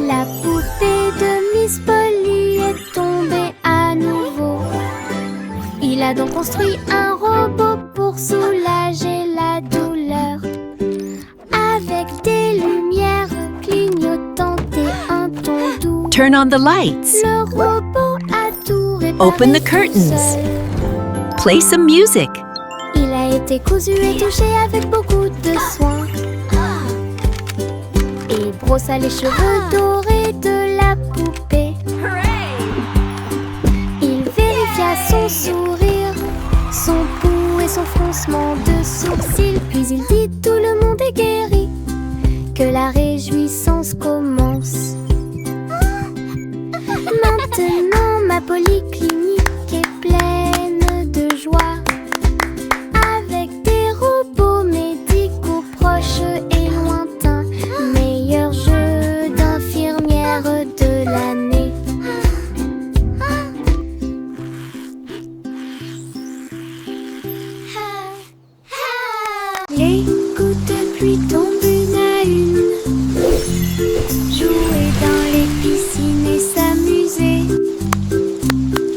La poupée de Miss Polly est tombée à nouveau. Il a donc construit un robot pour soulager la douleur. Avec des lumières clignotantes et un ton doux. Turn on the lights. Le robot a tout réparé. Open the curtains. Seul. Play some music. Il a été cousu et touché avec beaucoup de soin. Et brossa les cheveux dorés de la poupée. Il vérifia son sourire, son pouls et son froncement de sourcils. Puis il dit: tout le monde est guéri, que la réjouissance commence. Maintenant ma polyclinique est pleine de joie, avec des robots médicaux proches et lointains. Meilleur jeu d'infirmière de l'année. Les gouttes de pluie tombent une à une. Jouer dans les piscines et s'amuser.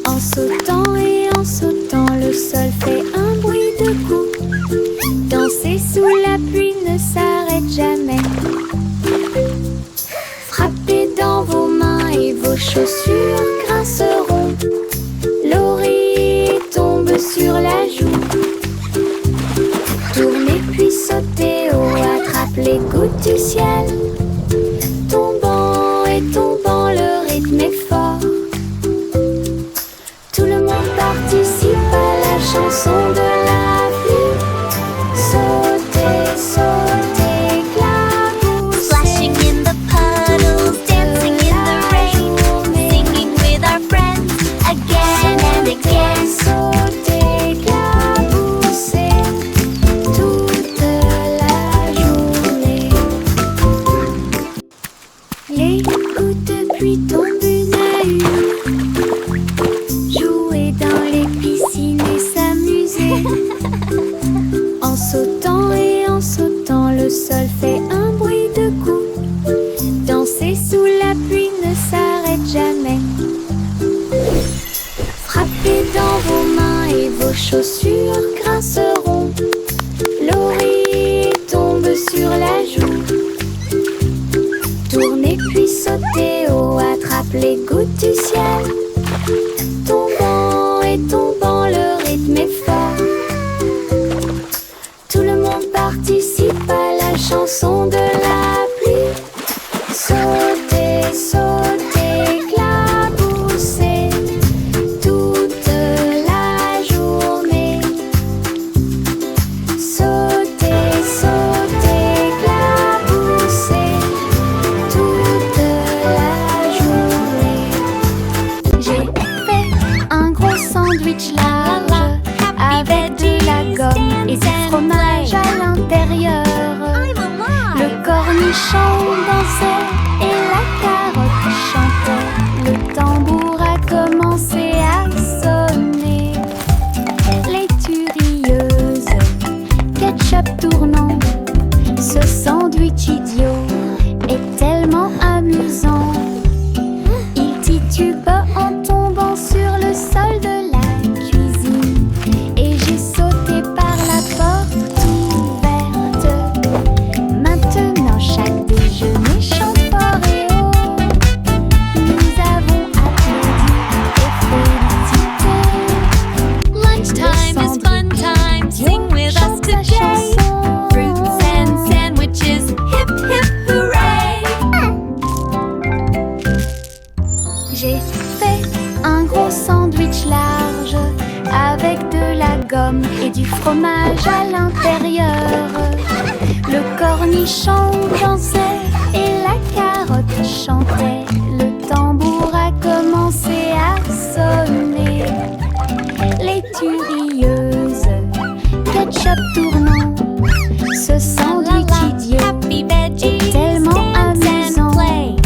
En sautant et en sautant, le sol fait un bruit de coups. Danser sous la pluie ne s'arrête jamais. Frappez dans vos mains et vos chaussures grinceront. L'oreiller tombe sur la joue. Tournez puis sautez haut, attrape les gouttes du ciel. Tombant et tombant, le rythme est fort. Tout le monde participe à la chanson de la pluie. Sautez, sautez, éclaboussez. Splashing in the puddles, dancing in the rain, singing with our friends again and again. Sautez, éclaboussez toute la journée. Les gouttes de pluie tombent une à une. Jouer dans les piscines et s'amuser. En sautant et en sautant, le sol fait un bruit de coups. Danser sous la pluie ne s'arrête jamais. Frappez dans vos mains et vos chaussures grinceront. L'oreiller tombe sur la joue. Tournez puis sautez haut, attrape les gouttes du ciel. Tombant et tombant, le rythme est fort. Tout le monde participe à la chanson de la pluie. Sautez, sautez, éclaboussez toute la journée. Sautez, sautez, éclaboussez toute la journée. J'ai fait un gros sandwich large avec de la gomme et du fromage à l'intérieur. Le cornichon dansait et la carotte chantait. Le tambour a commencé à sonner. Les turieuses, ketchup tournant. Ce sandwich idiot est tellement amusant. Il titube en tombant sur le sol de la cuisine. Et j'ai sauté par la porte ouverte. Maintenant chaque déjeuner chante fort et haut. Nous avons applaudi et félicité. Lunchtime is fun time, sing with us today. Fruits and sandwiches, hip hip hooray! J'ai fait un gros sandwich large avec de la gomme et du fromage à l'intérieur. Le cornichon dansait et la carotte chantait. Le tambour a commencé à sonner. Les turieuses, ketchup tournant. Ce sandwich idiot Happy veggies, est tellement dance amusant. and play.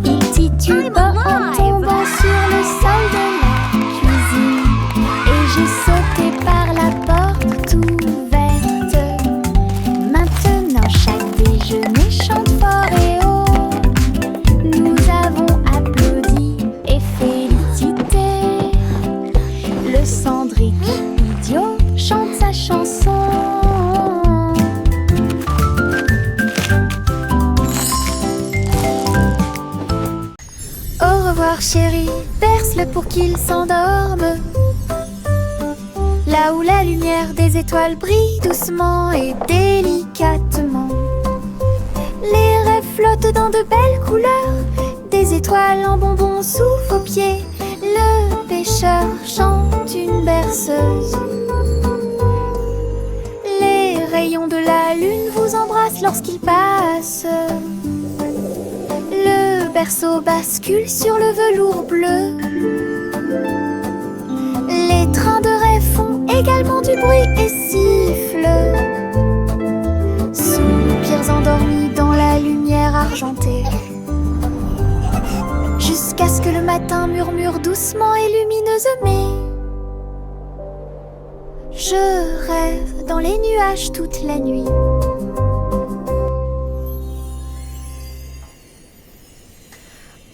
Il titube en tombant sur le sol de la cuisine. Et j'ai sauté par la porte ouverte. Maintenant chaque déjeuner chante revoir chéri, berce-le pour qu'il s'endorme. Là où la lumière des étoiles brille doucement et délicatement. Les rêves flottent dans de belles couleurs, des étoiles en bonbons sous vos pieds. Le pêcheur chante une berceuse. Les rayons de la lune vous embrassent lorsqu'il passe. Le berceau bascule sur le velours bleu. Les trains de rêve font également du bruit et sifflent. Soupirs endormis dans la lumière argentée. Jusqu'à ce que le matin murmure doucement et lumineusement. Je rêve dans les nuages toute la nuit.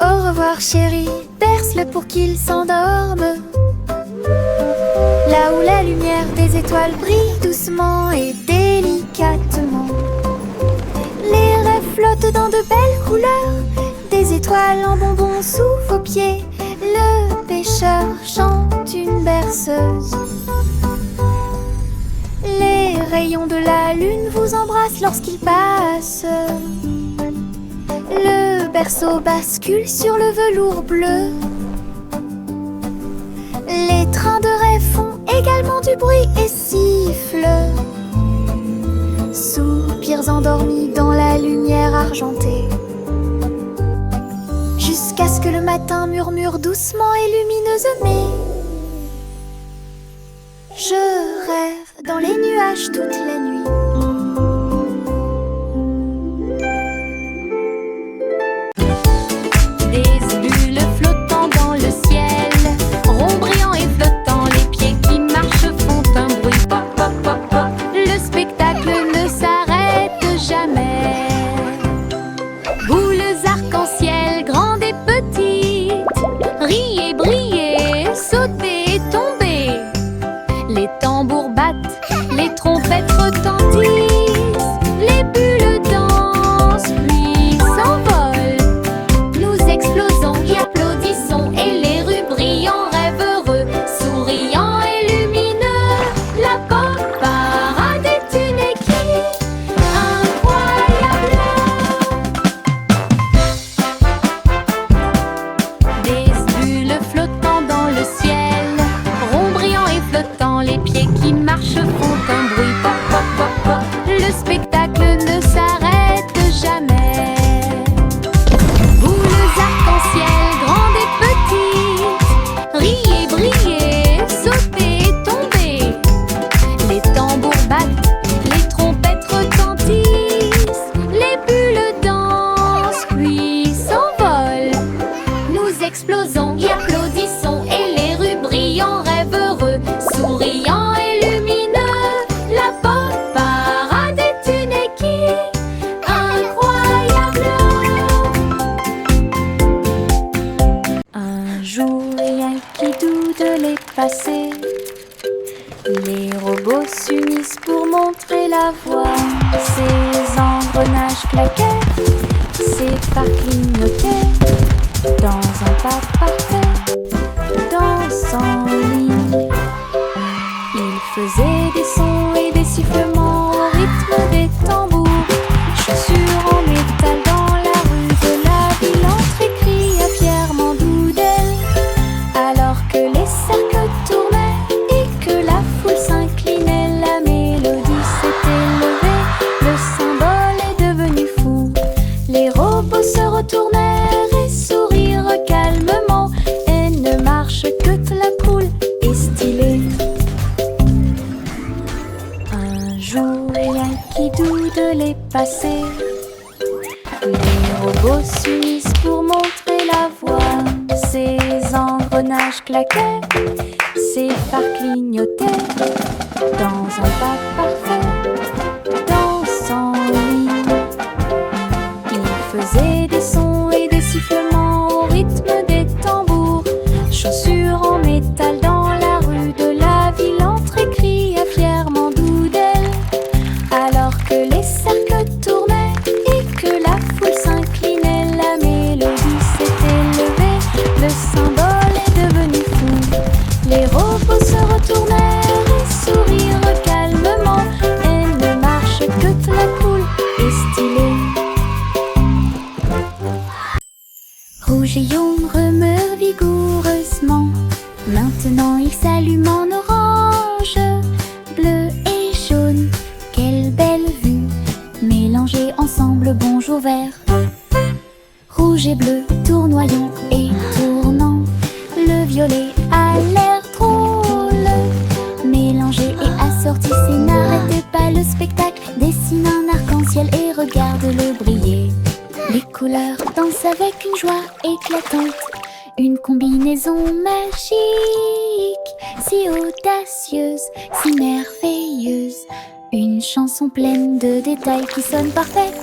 Au revoir chéri, berce-le pour qu'il s'endorme. Là où la lumière des étoiles brille doucement et délicatement. Les rêves flottent dans de belles couleurs, des étoiles en bonbons sous vos pieds. Le pêcheur chante une berceuse. Les rayons de la lune vous embrassent lorsqu'il passe. Le berceau bascule sur le velours bleu. Les trains de rêve font également du bruit et sifflent. Soupirs endormis dans la lumière argentée. Jusqu'à ce que le matin murmure doucement et lumineusement. Je rêve dans les nuages toute la nuit. Des bulles flottant dans le ciel, ronds brillants et flottants, les pieds qui marchent font un bruit pop pop pop pop. Le spectacle ne s'arrête jamais. Boules arc-en-ciel, grandes et petites, riez, brillez, sautez et tombez. Les tambours battent, les trompettes retentissent, les bulles dansent puis s'envolent. Nous explosons et applaudissons et les rues brillent en rêve heureux, souriants et lumineux. La pop parade est une équipe incroyable. Des bulles flottant dans le ciel, ronds brillants et flottants, les pieds qui marchent font un bruit pop pop pop pop. Le spectacle ne s'arrête jamais. Boules arc-en-ciel, grandes et petites, riez, brillez, sautez et tombez. Les tambours battent, les trompettes retentissent, les bulles dansent puis s'envolent. Nous explosons et applaudissons et les rues brillent en rêve heureux, souriants et lumineux. La pop parade est une équipe incroyable. Un jour, rien qui doute les passés. Les robots s'unissent pour montrer la voie. Ces engrenages claquaient, ces phares clignotaient. Dans un pas parfait, dansant en ligne, ils faisaient des sons et des sifflements au rythme des tambours. Chaussures en métal dans la rue de la ville, entrée cria fièrement Doudel. Alors que les cercles tournaient et que la foule s'inclinait, la mélodie s'était levée, le symbole est devenu fou. Les robots se retournèrent et sourirent calmement et ne marchent que la cool et stylée. Un jour, rien qui doute les passés. Les robots s'unissent pour montrer la voie. Ces engrenages claquaient, ces phares clignotaient. Dans un pas parfait, dansant en ligne, ils faisaient des sons et des sifflements au rythme des tambours. Chaussures en métal dans la rue de la ville, entrée cria fièrement Doudel. Alors que les cercles tournaient et que la foule s'inclinait, la mélodie s'était levée, le Rouge et jaune remeurent vigoureusement. Maintenant il s'allume en orange. Bleu et jaune, quelle belle vue. Mélangés ensemble, bonjour vert. Rouge et bleu, tournoyant et tournant. Le violet a l'air drôle. Mélangé et assorti, c'est n'arrêtez pas le spectacle. Dessine un arc-en-ciel et regarde-le briller. Les couleurs dansent avec une joie éclatante. Une combinaison magique, si audacieuse, si merveilleuse. Une chanson pleine de détails qui sonne parfaite.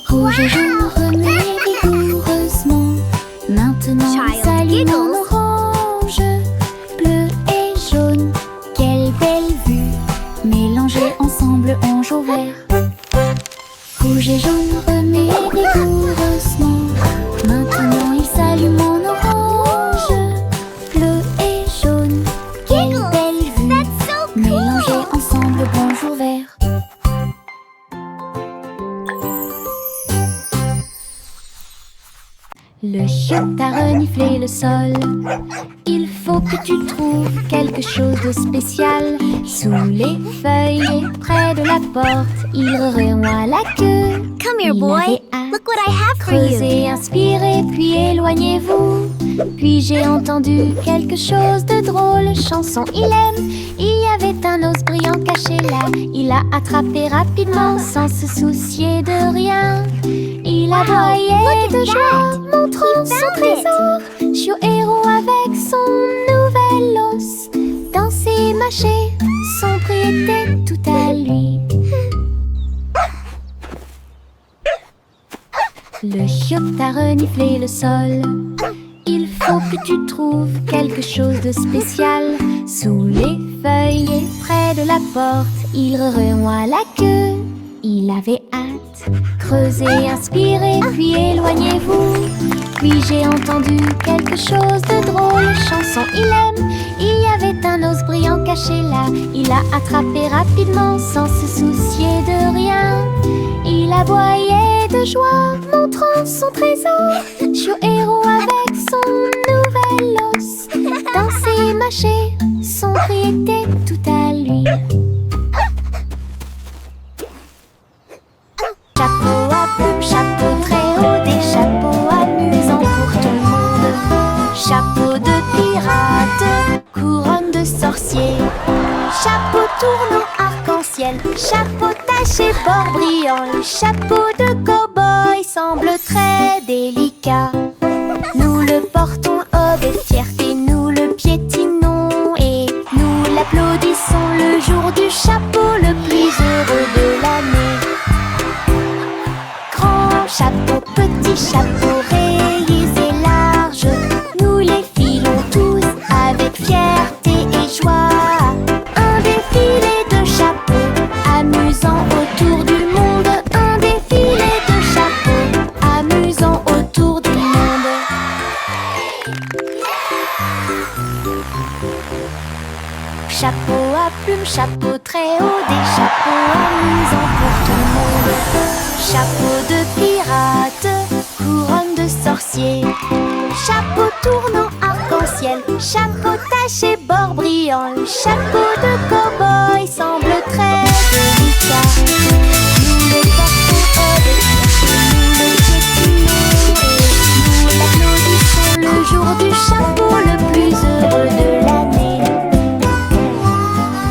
Rouge et jaune remuent vigoureusement. Maintenant Child s'allume en giggles. orange. Bleu et jaune, quelle belle vue. Mélangés ensemble, on joue vert. Rouge et jaune remuent vigoureusement. Maintenant il s'allume en orange. Bleu et jaune, quelle belle vue. That's so cool! Mélangés ensemble, bonjour vert. Le chiotte a reniflé le sol. Il faut que tu trouves quelque chose de spécial. Sous les feuilles et près de la porte, il remuait la queue. Come here, Il boy. avait hâte. Look what I have for you. Creusez, inspirez, puis éloignez-vous. Puis j'ai entendu quelque chose de drôle. Chanson, il aime. Il y avait un os brillant caché là. Il l'a attrapé rapidement sans se soucier de rien. Il aboyait look at de joie, that. montrant He son found trésor. Chiot héros avec son nouvel os. Danser, mâcher, son prix était tout à lui. Le chiotte a reniflé le sol. Il faut que tu trouves quelque chose de spécial. Sous les feuilles et près de la porte, il remuait la queue. Il avait hâte. Creusez, inspirez, puis éloignez-vous. Puis j'ai entendu quelque chose de drôle. Chanson, il aime. Il y avait un os brillant caché là. Il l'a attrapé rapidement sans se soucier de rien. Il aboyait de joie, montrant son trésor. Chiot héros avec son nouvel os. Danser, mâcher, son prix était tout à lui. Chapeau à plumes, chapeau très haut, des chapeaux amusants pour tout le monde. Chapeau de pirate, couronne de sorcier. Chapeau tournant arc-en-ciel, chapeau taché bord brillant. Le chapeau de cow-boy semble très délicat. Nous le portons avec fierté, nous le piétinons et nous l'applaudissons le jour du chapeau le plus heureux de l'année. Grand chapeau, petit chapeau, rayés et larges, nous les filons tous avec fierté et joie. Un défilé de chapeaux, amusant autour du monde. Un défilé de chapeaux, amusant autour du monde. Chapeau à plumes, chapeau très haut, des chapeaux amusants pour tout le monde. Chapeau de pirate, couronne de sorcier. Chapeau tournant arc-en-ciel, chapeau taché bord brillant. Le chapeau de cow-boy semble très délicat. Nous le portons avec fierté, nous le piétinons et nous l'applaudissons le jour du chapeau le plus heureux de l'année.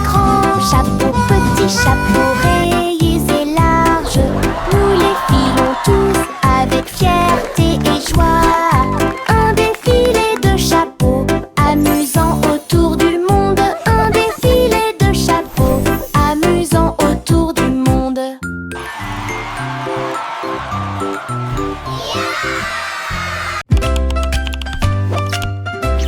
Grand chapeau, petit chapeau, rayés et larges, nous les filons tous avec fierté et joie. Un défilé de chapeaux, amusant autour du monde. Un défilé de chapeaux, amusant autour du monde.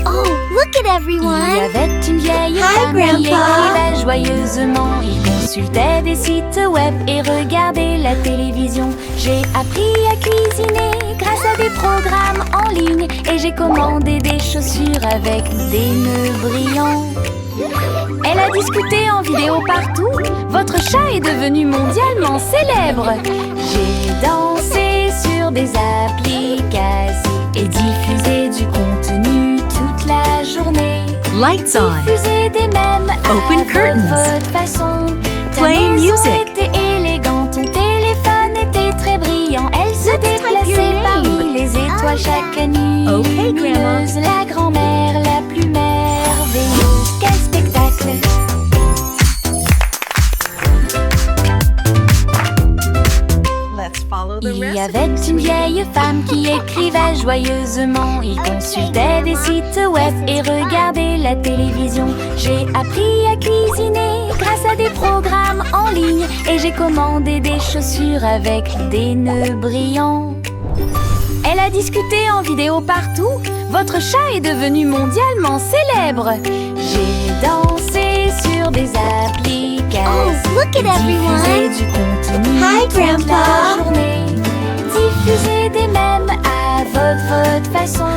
Oh, look at Il y everyone. avait une vieille Hi, famille qui Grandpa. écrivait joyeusement. Ils consultaient des sites web et regardaient la télévision. J'ai appris à cuisiner grâce à des programmes en ligne. Et j'ai commandé des chaussures avec des nœuds brillants. Elle a discuté en vidéo partout. Votre chat est devenu mondialement célèbre. J'ai dansé sur des applications et diffusé Lights on. Diffusez des mèmes Open à curtains. votre façon. Ta Play maison music. était élégante, ton téléphone était très brillant. Elle se déplaçait parmi les étoiles chaque nuit. Okay, Grandma. Lumineuse, la grand-mère la plus merveilleuse. Quel spectacle! Let's follow the Il y recipe. avait une vieille femme qui écrivait joyeusement. Il consultait des sites web et regardait la télévision. J'ai appris à cuisiner grâce à des programmes en ligne. Et j'ai commandé des chaussures avec des nœuds brillants. Elle a discuté en vidéo partout. Votre chat est devenu mondialement célèbre. J'ai dansé sur des applications. Oh, look at everyone. Diffusé du contenu Hi, toute la Grandpa. journée. Diffuser des mèmes à votre façon.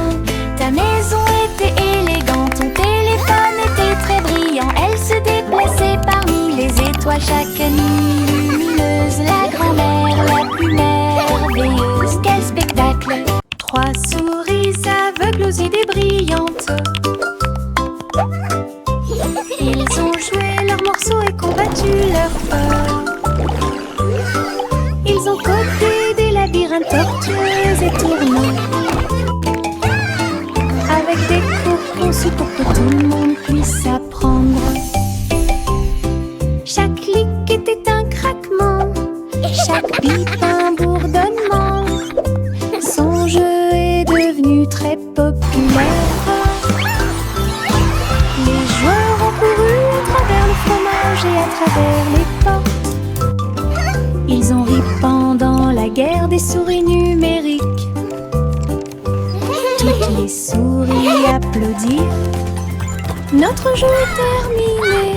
Ta maison était élégante, ton téléphone était très brillant. Elle se déplaçait parmi les étoiles chaque nuit. Lumineuse, la grand-mère la plus merveilleuse. Quel spectacle! 3 souris aveugles aux idées brillantes. Ils ont joué leurs morceaux et combattu leur peur. Ils ont codé des labyrinthes tortueux et tournants, avec des cours conçus pour que tout le monde puisse apprendre. Chaque clic était un craquement, chaque bip un bourdonnement. Son jeu est devenu très populaire. Les joueurs ont couru à travers le fromage et à travers les portes. Ils ont ri pendant la guerre des souris numériques. Toutes les souris applaudirent. Notre jeu est terminé.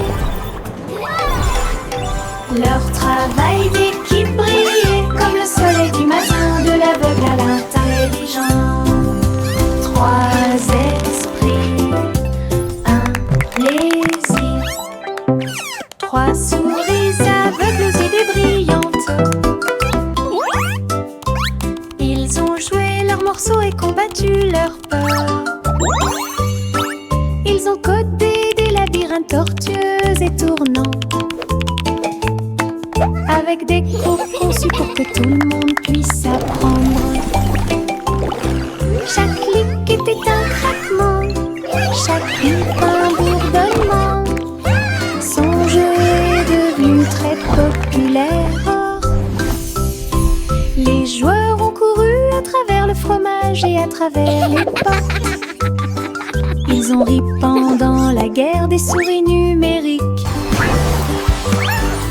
Leur travail d'équipe brillait comme le soleil du matin, de l'aveugle à l'intelligent. 3 esprits, un plaisir. 3 souris aveugles aux idées brillantes. Ils ont joué leurs morceaux et combattu leur peur. Ils ont codé des labyrinthes tortueux et tournants, avec des groupes conçus pour que tout le monde puisse apprendre. Chaque clic était un craquement, chaque bip un bourdonnement. Son jeu est devenu très populaire. Les joueurs ont couru à travers le fromage et à travers les portes. Ils ont ri pendant la guerre des souris numériques.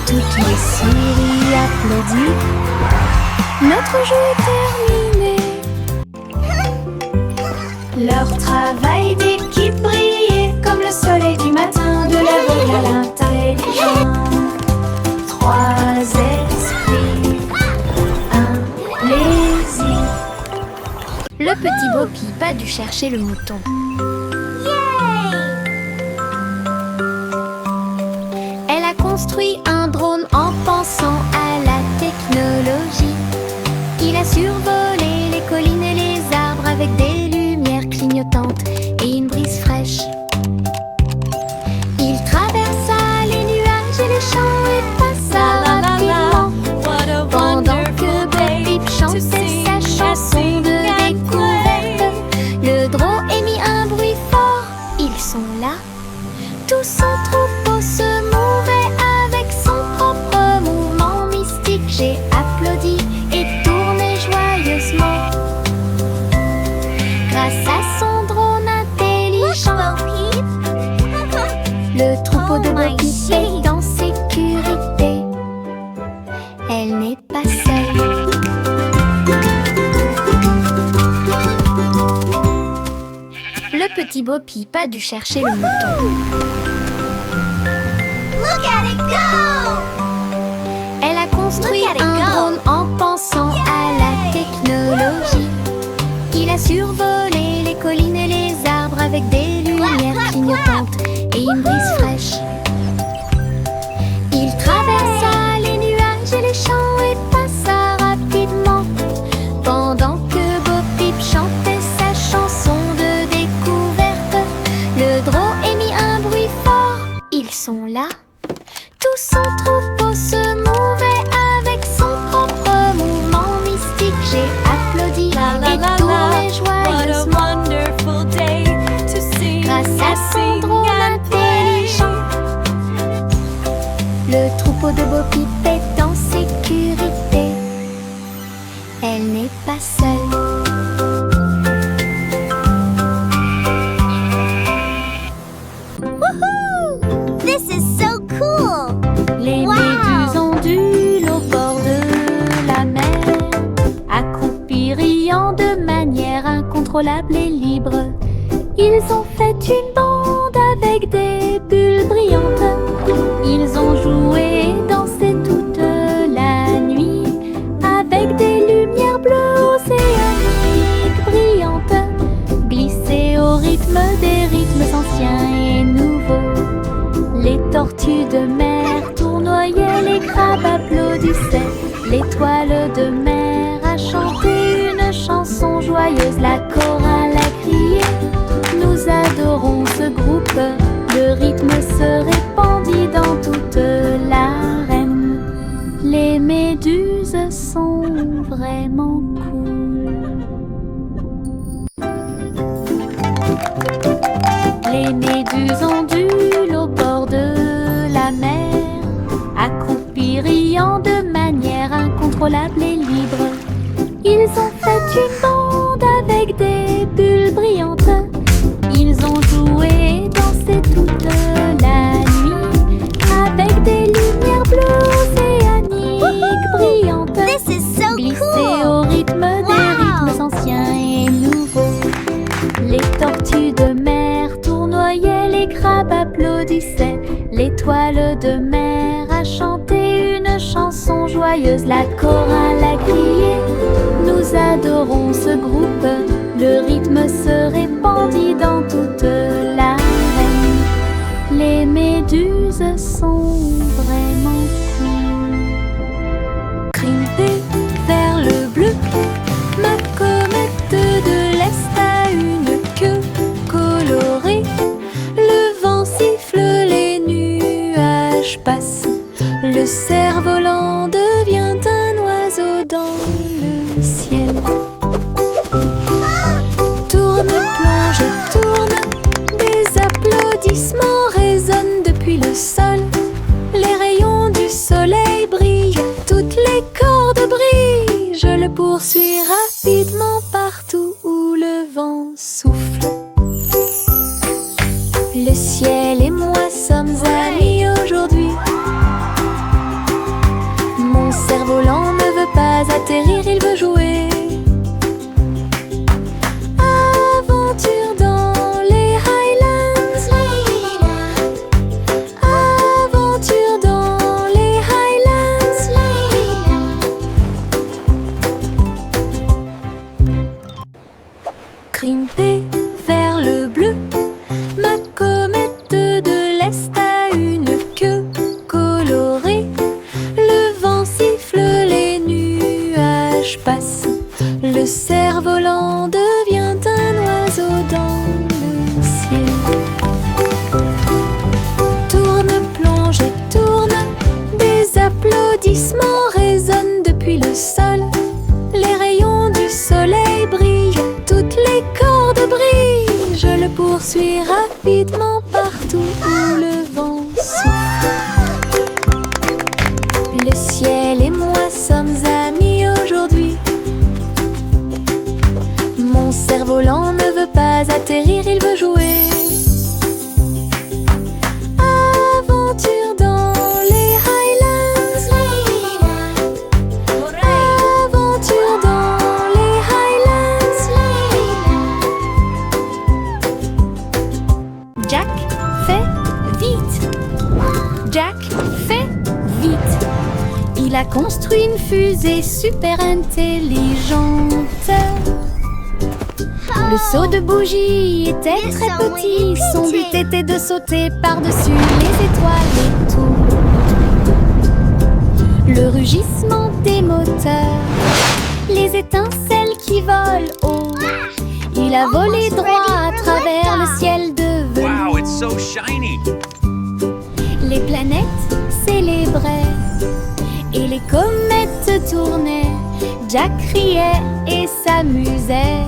Toutes les souris applaudissent. Notre jeu est terminé. Leur travail d'équipe brillait comme le soleil du matin, de l'aveugle à l'intelligent. 3 esprits, un plaisir. Le petit Bo Peep a dû chercher le mouton. Elle a construit un drone en pensant à la technologie. Il a survolé les collines et les arbres avec des lumières clignotantes et une brise fraîche. Il traversa les nuages et les champs et passa rapidement, pendant que Bo Peep chantait sa chanson de découverte. Le drone émit un bruit fort. Ils sont là. Tout son troupeau se mouvait avec son propre mouvement mystique. J'ai applaudi et tourné joyeusement grâce à son drone intelligent. Le troupeau de Bo Peep est en sécurité. Elle n'est pas seule. Le petit Bo Peep a dû chercher le mouton. Look at it go! Elle a construit un drone en pensant à la technologie. Il a survolé les collines et les arbres avec des lumières clignotantes et une brise fraîche. Il traversa les nuages et les champs et passa rapidement, pendant que Bo Peep chantait sa chanson de découverte. Le drone émit Poppy est en sécurité. Elle n'est pas seule. Woohoo! This is so cool! Les Wow! méduses ondulent au bord de la mer, accroupis riant de manière incontrôlable et libre. Ils ont fait une bande avec des bulles brillantes. Ils ont joué et dansé toute la nuit avec des lumières bleues océaniques brillantes, glissées au rythme des rythmes anciens et nouveaux. Les tortues de mer tournoyaient, les crabes applaudissaient. L'étoile de mer a chanté une chanson joyeuse, la chorale a crié. Nous adorons ce groupe, le rythme se répandit dans toute l'arène. Les méduses sont vraiment cool. Les méduses ondulent au bord de la mer, accroupis riant de manière incontrôlable et libre. Ils ont fait une bande avec des bulles brillantes. Ils ont joué et dansé toute la nuit avec des lumières bleues océaniques brillantes, This is so glissées cool! au rythme des rythmes anciens et nouveaux. Les tortues de mer tournoyaient, les crabes applaudissaient. L'étoile de mer a chanté une chanson joyeuse, la chorale a crié. Nous adorons ce groupe, le rythme se répandit dans toute l'arène. Les méduses sont vraiment cool. Grimper vers le bleu, ma comète de l'Est a une queue colorée. Le vent siffle, les nuages passent. Le cerf-volant devient un oiseau dans le ciel. Tourne, plonge, tourne, des applaudissements résonnent depuis le sol. Les rayons du soleil brillent, toutes les cordes brillent. Je le poursuis rapidement partout où le vent souffle. Le ciel et moi sommes amis aujourd'hui. Mon cerf-volant ne veut pas atterrir, il veut jouer. Aventure dans les Highlands. Aventure dans les Highlands. Grimper vers le bleu, ma comète de l'Est a une queue colorée. Le vent siffle, les nuages passent. Le cerf-volant devient un oiseau dans le ciel. Tourne, plonge et tourne, des applaudissements résonnent depuis le sol. Les rayons du soleil brillent, toutes les cordes brillent. Je le poursuis rapidement partout où le vent souffle. Le ciel et moi sommes amis aujourd'hui. Mon cerf-volant ne veut pas atterrir, il veut jouer. Aventure dans les Highlands. Aventure dans les Highlands. Jack fait vite. Jack fait vite. Il a construit une fusée super intelligente. Le seau de bougie était très petit. Son but était de sauter par-dessus les étoiles et tout. Le rugissement des moteurs, les étincelles qui volent haut. Il a volé droit à travers le ciel de velours. Wow, it's so shiny. Les planètes célébraient et les comètes tournaient. Jack riait et s'amusait.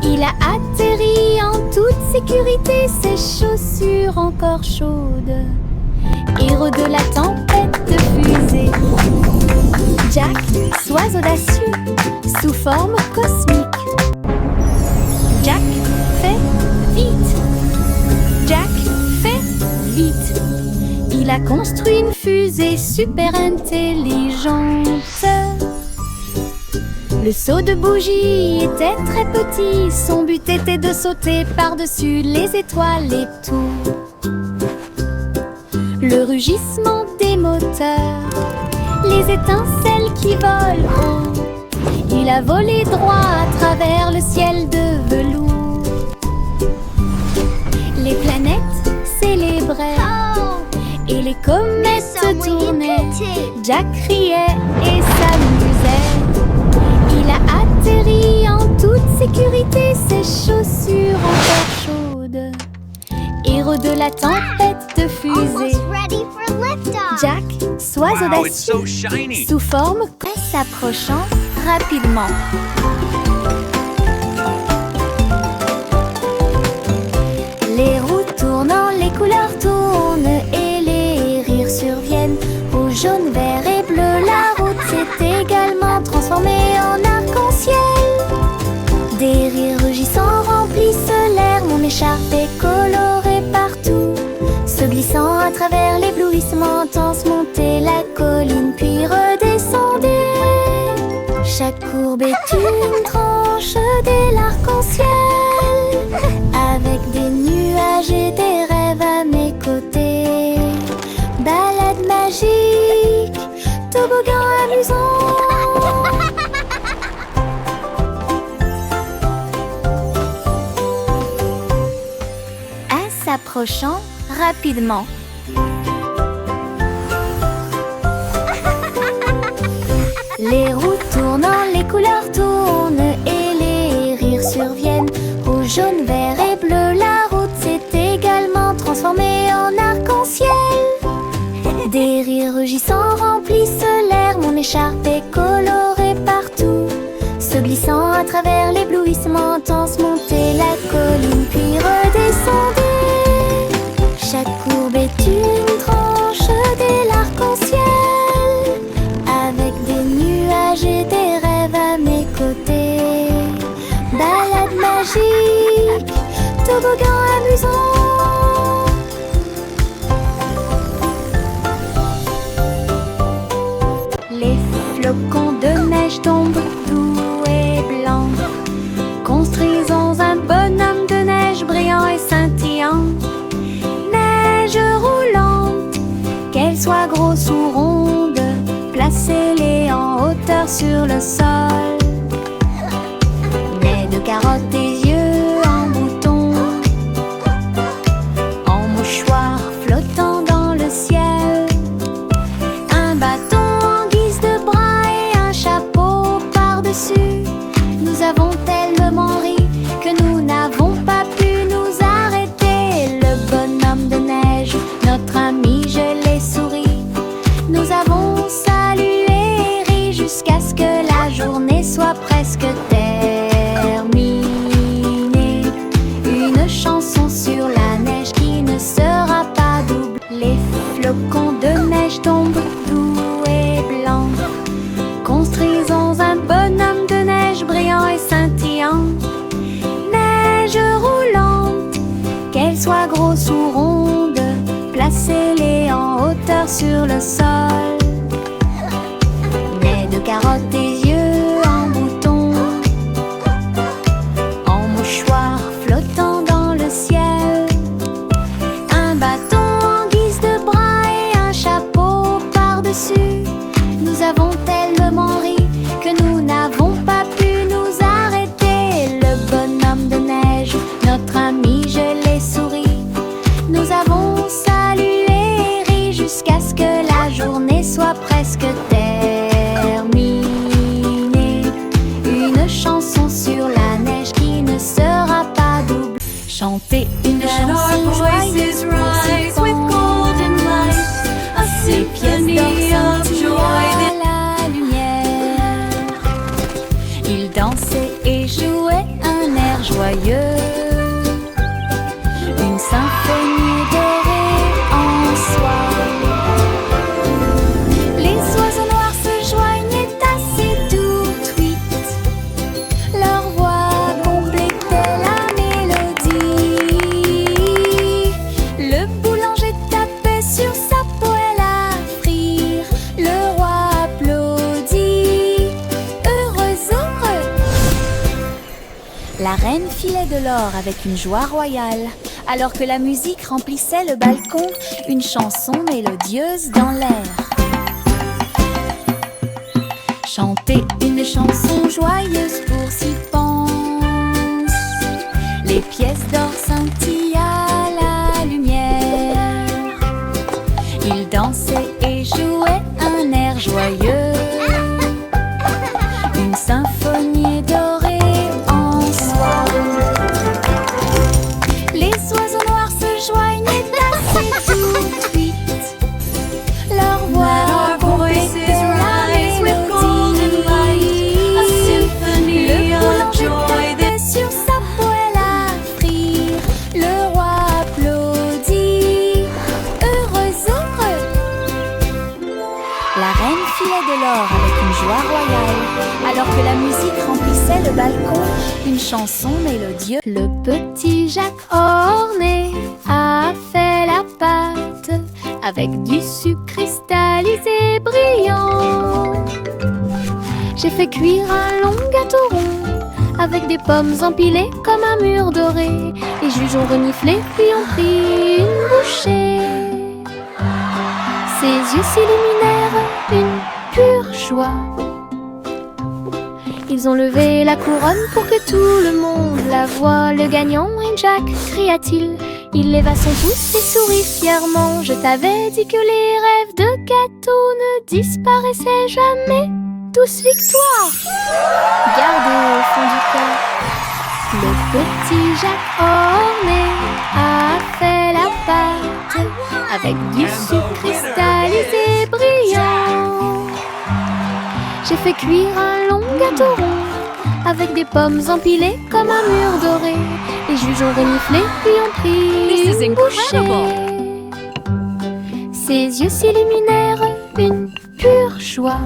Il a atterri en toute sécurité, ses chaussures encore chaudes. héros de la tempête de fusée. Jack, sois audacieux, sous forme cosmique. Jack, fais vite. Jack, fais vite. Il a construit une fusée super intelligente. Le seau de bougie était très petit. Son but était de sauter par-dessus les étoiles et tout. Le rugissement des moteurs, les étincelles qui volent haut. Il a volé droit à travers le ciel de velours. Les planètes célébraient et les comètes tournaient. Jack riait et s'amusait. Il a atterri en toute sécurité, ses chaussures encore chaudes. Héros de la tempête de fusée. Jack, sois audacieux, sous forme s'approchant rapidement. Les roues tournant, les couleurs tournent et les rires surviennent. Rouge, jaune, vert et bleu, la route s'est également transformée en arc-en-ciel. Des rires rugissants remplissent l'air, mon écharpe est colorée partout. Se glissant à travers l'éblouissement intense, montez la colline puis redescendez. Chaque courbe est une tranche de l'arc-en-ciel, avec des nuages et des rêves à mes côtés. Balade magique, toboggan amusant. À s'approchant rapidement. Les roues tournant, les couleurs tournent et les rires surviennent. Rouge, jaune, vert et bleu, la route s'est également transformée en arc-en-ciel. Des rires rugissants remplissent l'air, mon écharpe est colorée partout. Se glissant à travers l'éblouissement intense, montez la colline puis redescendez. Chaque courbe est une tranche de l'arc-en-ciel, avec des nuages et des rêves à mes côtés. Balade magique, toboggan amusant. Les flocons de neige tombent doux et blancs. Construisons un bonhomme de neige brillant et scintillant. Neige roulante, qu'elle soit grosse ou ronde, placez-les en hauteur sur le sol. Nez de carottes, des yeux en bouton, en mouchoir flottant dans le ciel. Un bâton en guise de bras et un chapeau par-dessus. Nous avons tellement ri que nous n'avons pas pu nous arrêter. Le bonhomme de neige, notre ami, je l'ai souri. Nous avons salué et ri jusqu'à ce que la journée soit presque terminée. Une chanson sur la neige qui ne sera pas double. Les flocons de neige tombent doux et blancs. Construisons un bonhomme de neige brillant et scintillant. Neige roulante, qu'elle soit grosse ou ronde, placez-les en hauteur sur le sol. Nez de carottes, des yeux en bouton, en mouchoir flottant dans le ciel. Un bâton en guise de bras et un chapeau par-dessus. Nous avons tellement ri que nous n'avons pas pu nous arrêter. Le bonhomme de neige, notre ami, je l'ai souri. Nous avons salué et ri jusqu'à ce que la journée soit presque terminée. Une chanson sur la neige qui ne sera pas double. Chantez une chanson joyeuse rise with golden light, a symphony of joy. La lumière, il dansait et jouait un air joyeux, une symphonie dorée en soi. filait de l'or avec une joie royale. Alors que la musique remplissait le balcon, une chanson mélodieuse dans l'air. Chanter une chanson joyeuse pour s'y pense. Les pièces d'or scintillent à la lumière. Ils dansaient et jouaient un air joyeux. Une symphonie dorée en soi. Les oiseaux noirs se joignaient assez tout de suite. Leur voix complétait la mélodie. Le boulanger tapait sur sa poêle à frire. Le roi applaudit, heureux, heureux. La reine filait de l'or avec une joie royale. Alors que la musique remplissait le balcon, une chanson mélodieuse. Le petit Jacques orné a fait la pâte avec du sucre cristallisé brillant. J'ai fait cuire un long gâteau rond avec des pommes empilées comme un mur doré. Les juges ont reniflé puis ont pris une bouchée. Ses yeux s'illuminèrent une pure joie. Ils ont levé la couronne pour que tout le monde la voie. Le gagnant est Jack, cria-t-il. Il leva son pouce et sourit fièrement. Je t'avais dit que les rêves de gâteau ne disparaissaient jamais. Tous victoire! Gardez au fond du cœur. Le petit Jacques orné a fait la pâte avec du sucre cristallisé brillant. J'ai fait cuire un long gâteau rond avec des pommes empilées comme un mur doré. Les juges ont reniflé puis ont pris une bouchée. Ses yeux s'illuminèrent une pure joie.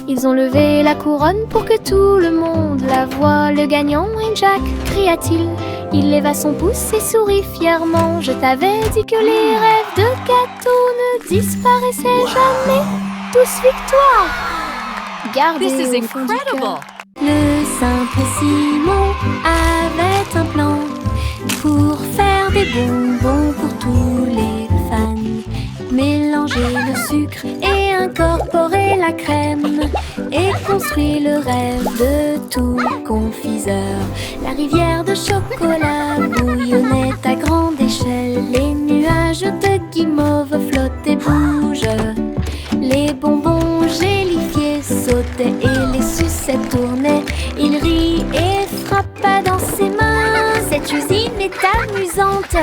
Ils ont levé la couronne pour que tout le monde la voie. Le gagnant est Jack, cria-t-il. Il leva son pouce et sourit fièrement. Je t'avais dit que les rêves de gâteau ne disparaissaient jamais. Tous victoire! Gardez au fond du cœur. Le simple Simon avait un plan pour faire des bonbons pour tous les fans. Mélanger le sucre et incorporer la crème et construire le rêve de tout confiseur. La rivière de chocolat bouillonnait à grande échelle. Les nuages de guimauve flottaient, bougent. Les bonbons gélifiés sautaient et les sucettes tournaient. Il rit et frappa dans ses mains. Cette usine est amusante.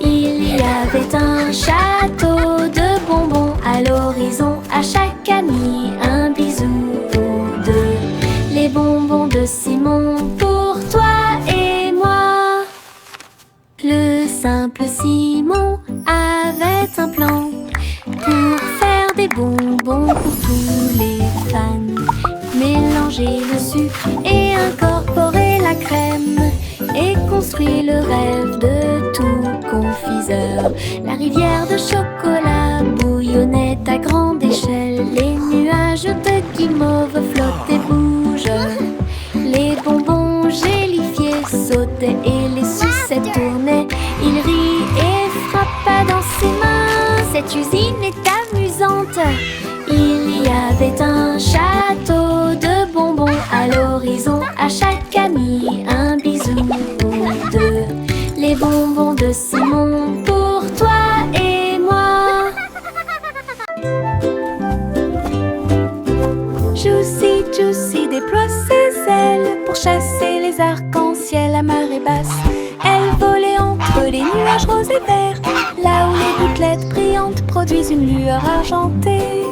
Il y avait un château de bonbons à l'horizon. À chaque ami un bisou ou deux. Les bonbons de Simon pour toi et moi. Le simple Simon avait un plan pour faire des bonbons pour tous les fans. Mélanger le sucre et incorporer la crème et construire le rêve de tout confiseur. La rivière de chocolat bouillonnait à grande échelle. Les nuages de guimauve flottaient, bougent. Les bonbons gélifiés sautaient et les sucettes tournaient. Il rit et frappa dans ses mains. Cette usine est amusante. Il y avait un château de bonbons à l'horizon. À chaque ami un bisou ou deux. Les bonbons de Simon pour toi et moi. Juicy, Juicy déploie ses ailes pour chasser les arcs-en-ciel à marée basse. Elle volait entre les nuages roses et verts, là où les gouttelettes brillantes produisent une lueur argentée.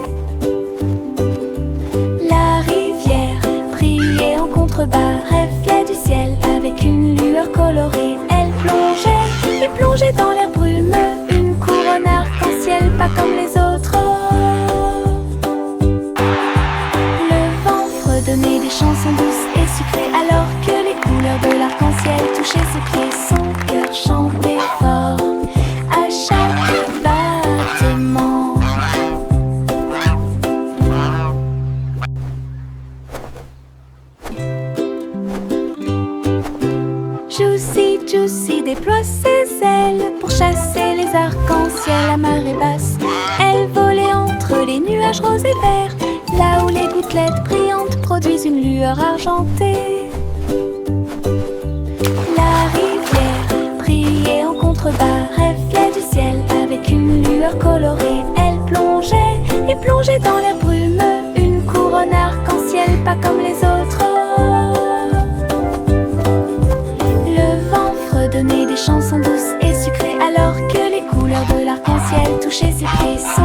La rivière brillait en contrebas, rêvait du ciel avec une lueur colorée. Elle plongeait et plongeait dans l'air brumeux, une couronne arc-en-ciel pas comme les autres. Le vent fredonnait des chansons douces et sucrées, alors que les couleurs de l'arc-en-ciel touchaient ses pieds. Son cœur chantait fort à chaque battement. Juicy, Juicy déploie ses ailes pour chasser les arcs-en-ciel à marée basse. Elle volait entre les nuages roses et verts, là où les gouttelettes brillantes produisent une lueur argentée. La rivière brillait en contrebas, reflet du ciel avec une lueur colorée. Elle plongeait et plongeait dans la brume, une couronne arc-en-ciel pas comme les autres. Le vent fredonnait des chansons douces et sucrées alors que les couleurs de l'arc-en-ciel touchaient ses pieds. Son